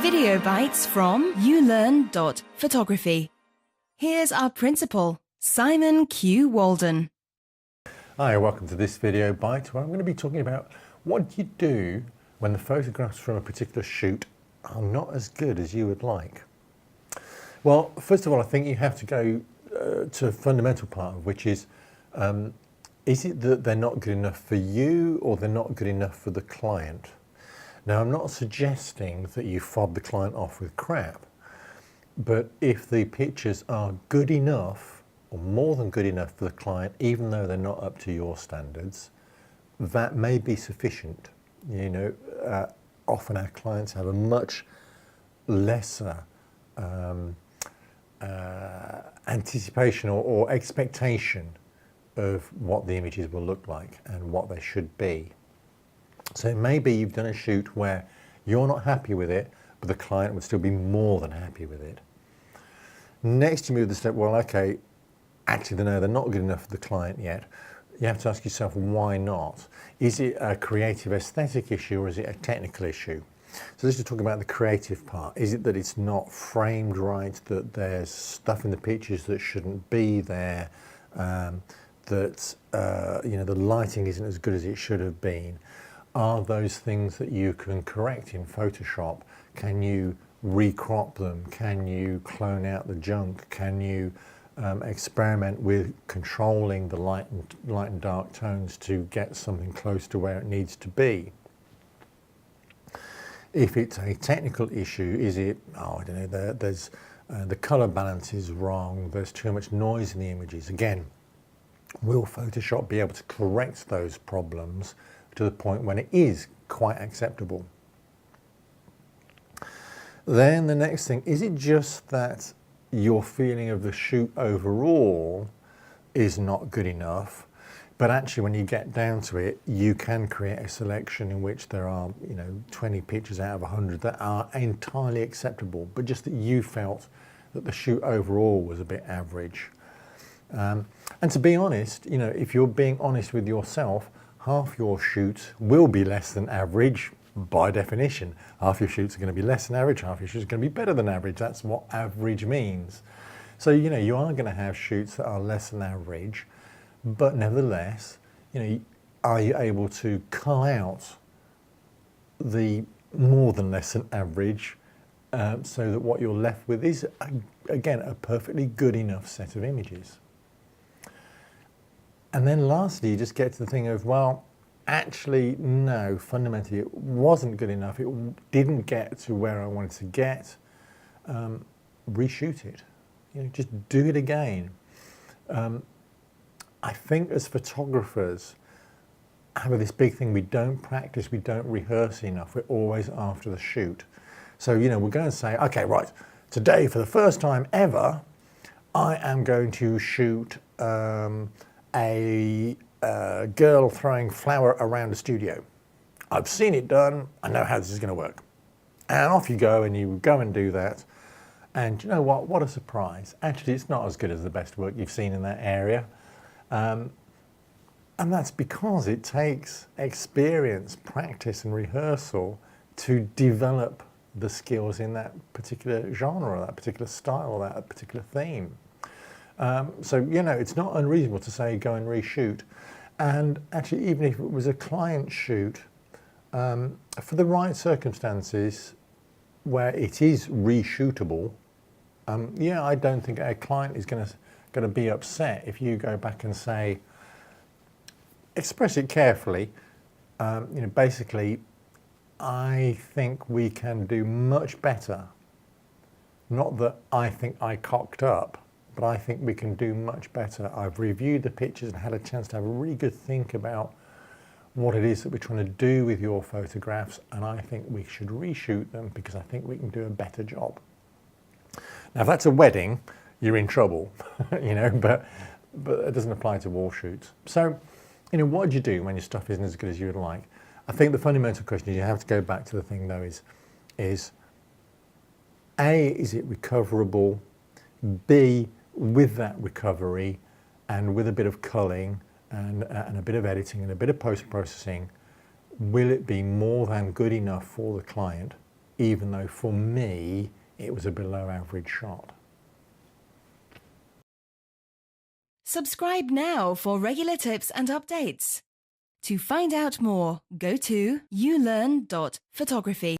Video bites from ulearn.photography. Here's our principal, Simon Q. Walden. Hi, welcome to this video bite where I'm going to be talking about what you do when the photographs from a particular shoot are not as good as you would like. Well, first of all, I think you have to go to a fundamental part of which is it that they're not good enough for you or they're not good enough for the client? Now, I'm not suggesting that you fob the client off with crap, but if the pictures are good enough or more than good enough for the client, even though they're not up to your standards, that may be sufficient. You know, often our clients have a much lesser anticipation or expectation of what the images will look like and what they should be. So maybe you've done a shoot where you're not happy with it, but the client would still be more than happy with it. Next, you move the step, well, okay, actually, no, they're not good enough for the client yet. You have to ask yourself, why not? Is it a creative aesthetic issue or is it a technical issue? So let's just talk about the creative part. Is it that it's not framed right, that there's stuff in the pictures that shouldn't be there, that you know, the lighting isn't as good as it should have been? Are those things that you can correct in Photoshop? Can you recrop them? Can you clone out the junk? Can you experiment with controlling the light and dark tones to get something close to where it needs to be? If it's a technical issue, is it, oh, I don't know, there's the color balance is wrong, there's too much noise in the images. Again, will Photoshop be able to correct those problems to the point when it is quite acceptable? Then the next thing, is it just that your feeling of the shoot overall is not good enough, but actually when you get down to it, you can create a selection in which there are, you know, 20 pictures out of 100 that are entirely acceptable, but just that you felt that the shoot overall was a bit average. And to be honest, you know, if you're being honest with yourself, half your shoots will be less than average by definition. Half your shoots are going to be less than average, half your shoots are going to be better than average. That's what average means. So, you know, you are going to have shoots that are less than average, but nevertheless, you know, are you able to cull out the more than less than average so that what you're left with is, again, a perfectly good enough set of images? And then lastly, you just get to the thing of, well, actually, no, fundamentally, it wasn't good enough. It didn't get to where I wanted to get. Reshoot it. You know, just do it again. I think as photographers, have this big thing, we don't practice, we don't rehearse enough. We're always after the shoot. So, you know, we're going to say, okay, right, today, for the first time ever, I am going to shoot a girl throwing flour around a studio. I've seen it done, I know how this is going to work. And off you go, and you go and do that. And you know what a surprise. Actually, it's not as good as the best work you've seen in that area. And that's because it takes experience, practice and rehearsal to develop the skills in that particular genre, that particular style, that particular theme. So, you know, it's not unreasonable to say go and reshoot. And actually, even if it was a client shoot, for the right circumstances where it is reshootable, yeah, I don't think a client is going to be upset if you go back and say, express it carefully, you know, basically, I think we can do much better. Not that I think I cocked up, but I think we can do much better. I've reviewed the pictures and had a chance to have a really good think about what it is that we're trying to do with your photographs, and I think we should reshoot them because I think we can do a better job. Now, if that's a wedding, you're in trouble, you know, but it doesn't apply to all shoots. So, you know, what do you do when your stuff isn't as good as you would like? I think the fundamental question is, you have to go back to the thing though, is A, is it recoverable? B, with that recovery and with a bit of culling and a bit of editing and a bit of post-processing, will it be more than good enough for the client? even though for me it was a below average shot. Subscribe now for regular tips and updates. To find out more, go to ulearn.photography.